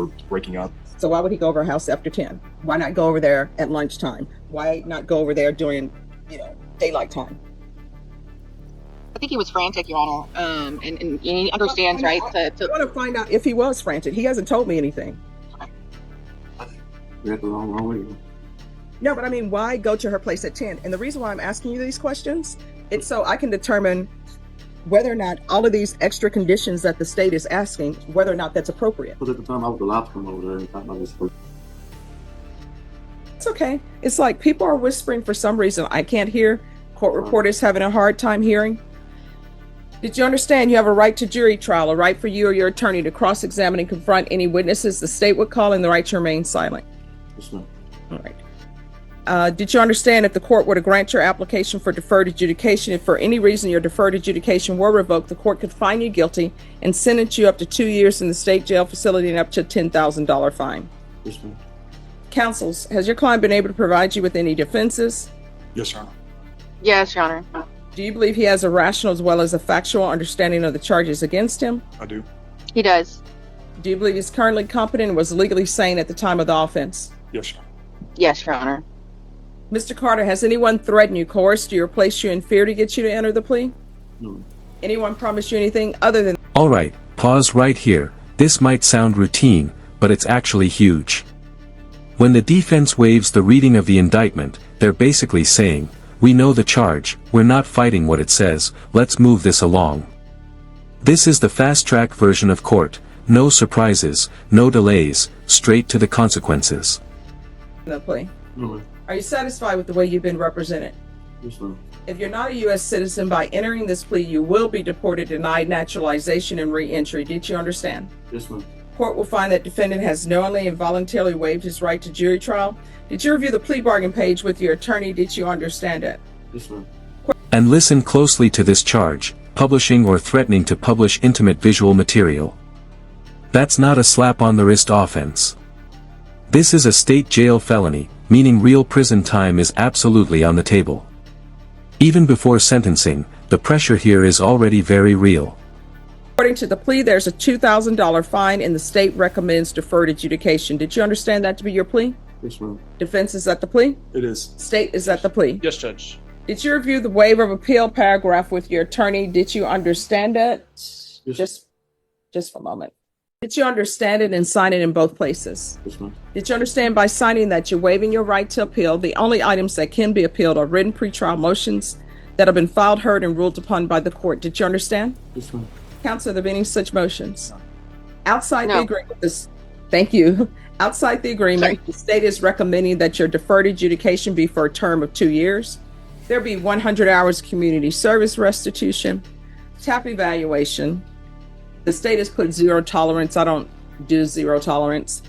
were breaking up. So why would he go over her house after 10? Why not go over there at lunchtime? Why not go over there during, daylight time? I think he was frantic, Your Honor, and he understands, right? I want to find out if he was frantic. He hasn't told me anything. We had the wrong way. No, but I mean, why go to her place at 10? And the reason why I'm asking you these questions, it's so I can determine whether or not all of these extra conditions that the state is asking, whether or not that's appropriate. Because at the time I was allowed to come over there and I was It's okay. It's like people are whispering for some reason. I can't hear. Court reporters having a hard time hearing. Did you understand you have a right to jury trial, a right for you or your attorney to cross-examine and confront any witnesses the state would call, and the right to remain silent? Yes, ma'am. All right. Did you understand if the court were to grant your application for deferred adjudication, if for any reason your deferred adjudication were revoked, the court could find you guilty and sentence you up to 2 years in the state jail facility and up to a $10,000 fine? Yes, ma'am. Counsels, has your client been able to provide you with any defenses? Yes, Your Honor. Yes, Your Honor. Do you believe he has a rational as well as a factual understanding of the charges against him? I do. He does. Do you believe he's currently competent and was legally sane at the time of the offense? Yes, Your Honor. Yes, Your Honor. Mr. Carter, has anyone threatened you, coerced you, or placed you in fear to get you to enter the plea? No. Anyone promised you anything other than... All right, pause right here. This might sound routine, but it's actually huge. When the defense waives the reading of the indictment, they're basically saying, we know the charge, we're not fighting what it says, let's move this along. This is the fast-track version of court. No surprises, no delays, straight to the consequences. the plea? No, ma'am. Are you satisfied with the way you've been represented? Yes, ma'am. If you're not a U.S. citizen, by entering this plea, you will be deported, denied naturalization, and re-entry. Did you understand? Yes, ma'am. Court will find that defendant has knowingly and voluntarily waived his right to jury trial. Did you review the plea bargain page with your attorney? Did you understand it? Yes, ma'am. And listen closely to this charge: publishing or threatening to publish intimate visual material. That's not a slap on the wrist offense. This is a state jail felony, meaning real prison time is absolutely on the table. Even before sentencing, the pressure here is already very real. According to the plea, there's a $2,000 fine and the state recommends deferred adjudication. Did you understand that to be your plea? Yes, ma'am. Defense is at the plea? It is. State is at the plea? Yes, Judge. Did you review the waiver of appeal paragraph with your attorney? Did you understand it? Yes. Just for a moment. Did you understand it and sign it in both places? Yes, ma'am. Did you understand by signing that you're waiving your right to appeal? The only items that can be appealed are written pretrial motions that have been filed, heard, and ruled upon by the court. Did you understand? Yes, ma'am. Counsel, are there any such motions? Outside No. the agreement, thank you. Outside the agreement, the state is recommending that your deferred adjudication be for a term of 2 years. There be 100 hours community service restitution, TAP evaluation. The state has put zero tolerance. I don't do zero tolerance.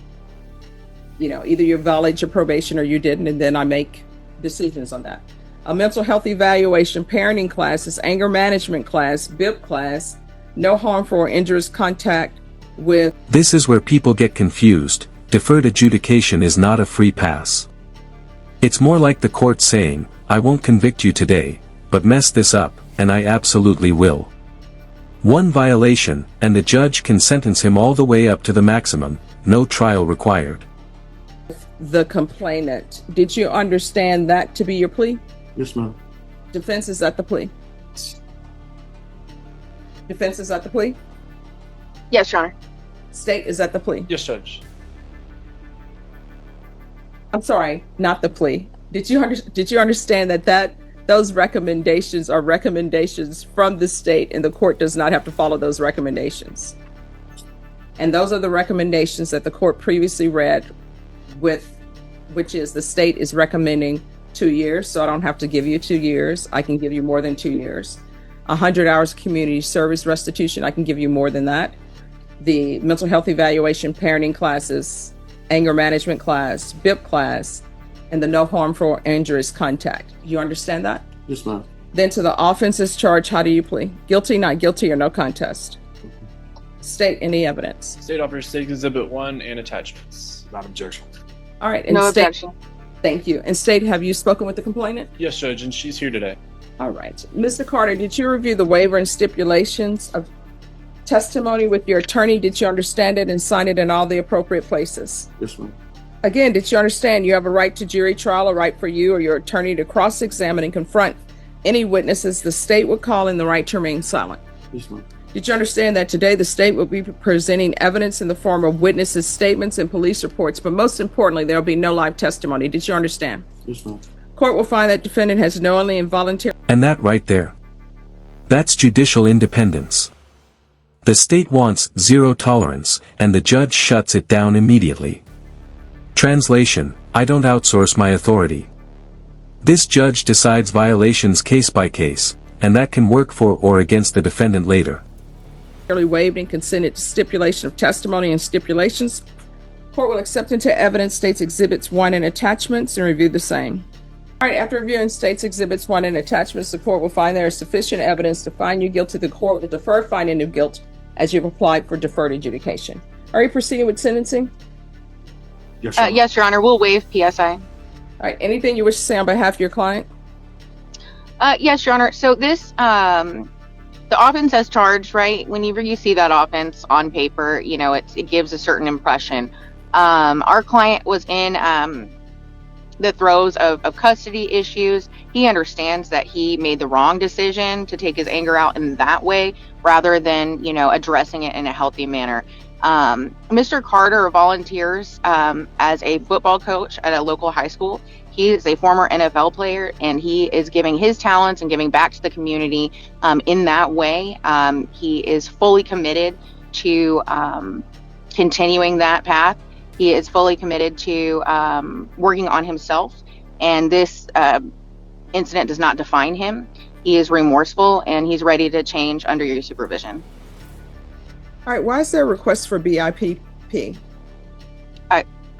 You know, either you violate your probation or you didn't, and then I make decisions on that. A mental health evaluation, parenting classes, anger management class, BIP class, no harmful or injurious contact with... This is where people get confused. Deferred adjudication is not a free pass. It's more like the court saying, I won't convict you today, but mess this up, and I absolutely will. One violation, and the judge can sentence him all the way up to the maximum, no trial required. The complainant. Did you understand that to be your plea? Yes, ma'am. Defense is at the plea. Defense is at the plea. Yes, Your Honor. State is at the plea. Yes, Judge. I'm sorry, not the plea. Did you understand that those recommendations are recommendations from the state, and the court does not have to follow those recommendations? And those are the recommendations that the court previously read, which is the state is recommending 2 years, so I don't have to give you 2 years. I can give you more than 2 years. 100 hours community service restitution, I can give you more than that. The mental health evaluation, parenting classes, anger management class, BIP class, and the no harmful or injurious contact. You understand that? Yes, ma'am. Then to the offenses charged, how do you plead? Guilty, not guilty, or no contest? State any evidence. State offers State Exhibit 1 and attachments. Without objection. All right. And No state, objection. thank you. And state, have you spoken with the complainant? Yes, Judge, and she's here today. All right. Mr. Carter, did you review the waiver and stipulations of... Testimony with your attorney, did you understand it and sign it in all the appropriate places? Yes, ma'am. Again, did you understand you have a right to jury trial, a right for you or your attorney to cross-examine and confront any witnesses the state would call in, the right to remain silent? Yes, ma'am. Did you understand that today the state will be presenting evidence in the form of witnesses' statements and police reports, but most importantly, there will be no live testimony? Did you understand? Yes, ma'am. Court will find that defendant has knowingly and voluntarily. And that right there. That's judicial independence. The state wants zero tolerance, and the judge shuts it down immediately. Translation: I don't outsource my authority. This judge decides violations case by case, and that can work for or against the defendant later. Waived and consented to stipulation of testimony and stipulations. Court will accept into evidence states exhibits 1 and attachments and review the same. All right, after reviewing states exhibits 1 and attachments, the court will find there is sufficient evidence to find you guilty. The court will defer finding of guilt as you've applied for deferred adjudication. Are you proceeding with sentencing? Yes, Your Honor. Yes, Your Honor. We'll waive PSI. All right, anything you wish to say on behalf of your client? Yes, Your Honor. So this, the offense as charged, right? Whenever you see that offense on paper, you know, it gives a certain impression. Our client was in the throes of custody issues. He understands that he made the wrong decision to take his anger out in that way, rather than, you know, addressing it in a healthy manner. Mr. Carter volunteers as a football coach at a local high school. He is a former NFL player, and he is giving his talents and giving back to the community in that way. He is fully committed to continuing that path. He is fully committed to working on himself, and this incident does not define him. He is remorseful, and he's ready to change under your supervision. All right, why is there a request for BIPP?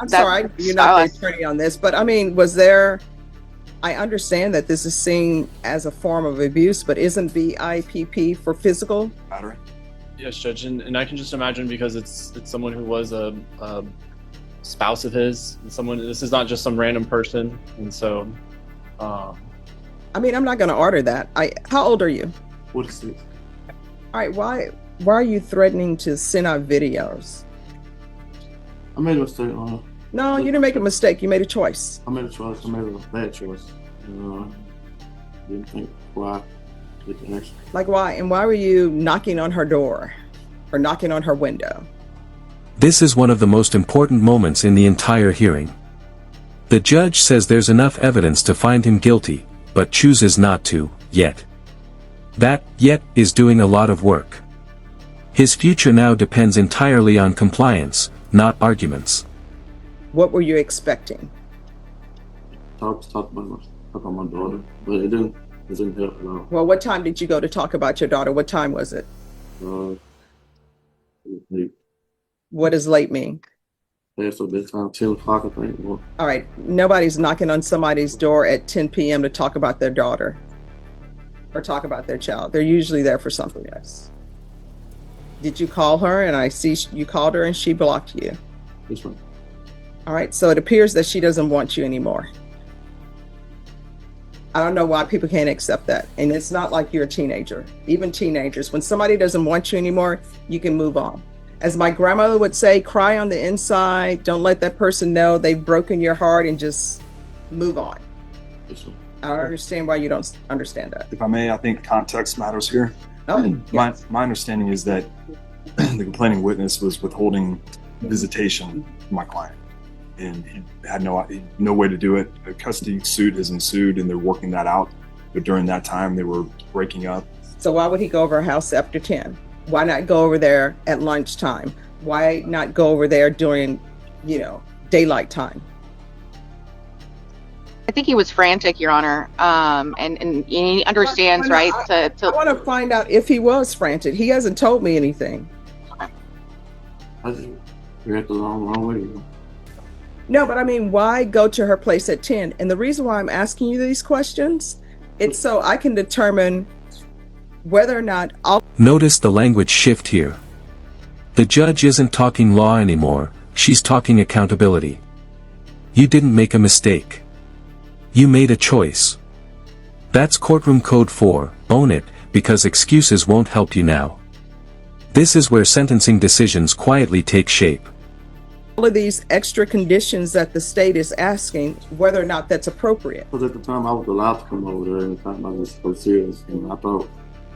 I'm sorry, you're not the attorney on this, but I mean, was there, I understand that this is seen as a form of abuse, but isn't BIPP for physical battery? Yes, Judge, and I can just imagine, because it's someone who was a spouse of his, and someone, this is not just some random person, and so I mean, I'm not going to order that. How old are you? 46. All right, why are you threatening to send out videos? I made a mistake. No, you didn't make a mistake. You made a choice. I made a choice. I made a bad choice. Didn't think why I did the action. Like why? And why were you knocking on her door or knocking on her window? This is one of the most important moments in the entire hearing. The judge says there's enough evidence to find him guilty, but chooses not to, yet. That, yet, is doing a lot of work. His future now depends entirely on compliance, not arguments. What were you expecting? Talk about my daughter, but it didn't help at all. Well, what time did you go to talk about your daughter? What time was it? It was late. What does late mean? Past a bedtime, 10 o'clock, I think. Well, All right, nobody's knocking on somebody's door at 10 p.m. to talk about their daughter or talk about their child. They're usually there for something else. Did you call her? And I see you called her and she blocked you. this one. All right, so it appears that she doesn't want you anymore. I don't know why people can't accept that. And it's not like you're a teenager. Even teenagers, when somebody doesn't want you anymore, you can move on. As my grandmother would say, cry on the inside. Don't let that person know they've broken your heart, and just move on. This one. I don't understand why you don't understand that. If I may, I think context matters here. Oh, My understanding is that the complaining witness was withholding visitation from my client, and he had no way to do it. A custody suit has ensued, and they're working that out. But during that time, they were breaking up. So why would he go over her house after 10? Why not go over there at lunchtime? Why not go over there during, daylight time? I think he was frantic, Your Honor, and he understands, right? I want to find out if he was frantic. He hasn't told me anything. I just reacted the wrong way. No, but I mean, why go to her place at 10? And the reason why I'm asking you these questions, it's so I can determine whether or not Notice the language shift here. The judge isn't talking law anymore, she's talking accountability. You didn't make a mistake. You made a choice. That's courtroom code 4, own it, because excuses won't help you now. This is where sentencing decisions quietly take shape. All of these extra conditions that the state is asking, whether or not that's appropriate. Because at the time I was allowed to come over there anytime I was so serious, and I thought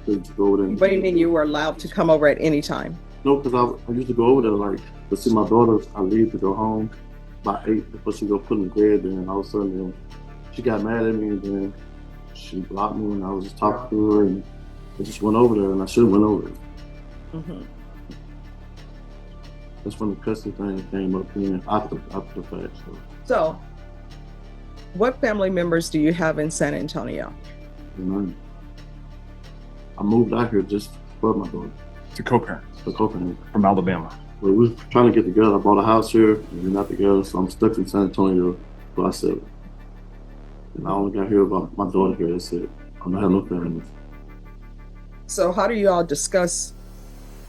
to go over there. What do you mean you were allowed to come over at any time? No, because I used to go over there like to see my daughter. I leave to go home by 8 before she go put in bed. And all of a sudden, she got mad at me, and then she blocked me, and I was just talking to her, and I just went over there, and I should have went over there. Mm-hmm. That's when the custody thing came up in after the fact. So, what family members do you have in San Antonio? I moved out here just for my daughter. To co-parent To Copenhagen. from Alabama. But we was trying to get together. I bought a house here, and we're not together, so I'm stuck in San Antonio till I said it. And I only got here about my daughter here. That's it. I don't have no family. So, how do you all discuss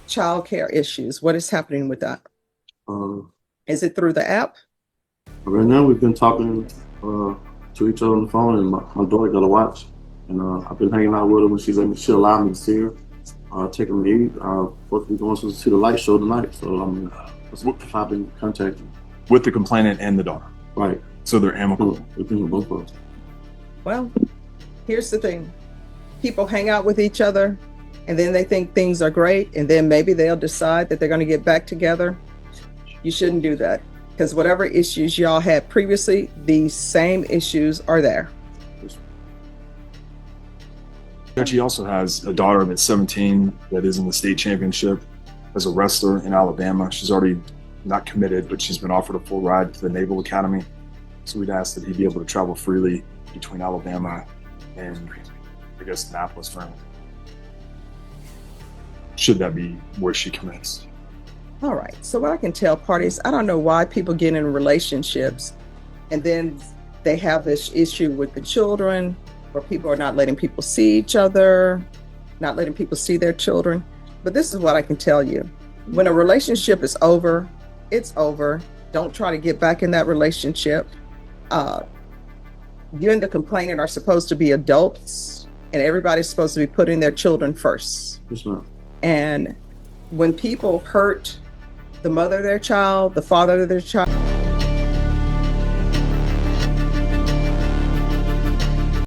child care issues? What is happening with that? Is it through the app? Right now, we've been talking to each other on the phone, and my daughter got a watch. And I've been hanging out with her when she allowed me to see her. Taking me to eat. Supposed to be going to see the light show tonight. So I've been contacting. With the complainant and the daughter. Right. So they're amicable. We're thinking both of us. Well, here's the thing. People hang out with each other, and then they think things are great, and then maybe they'll decide that they're going to get back together. You shouldn't do that, because whatever issues y'all had previously, these same issues are there. She also has a daughter that's 17 that is in the state championship as a wrestler in Alabama. She's already not committed, but she's been offered a full ride to the Naval Academy. So we'd ask that he be able to travel freely between Alabama and, I guess, Annapolis, for him. Should that be where she commits. All right. So what I can tell parties, I don't know why people get in relationships and then they have this issue with the children, where people are not letting people see each other, not letting people see their children. But this is what I can tell you. When a relationship is over, it's over. Don't try to get back in that relationship. You and the complainant are supposed to be adults, and everybody's supposed to be putting their children first. Yes, ma'am. And when people hurt the mother of their child, the father of their child,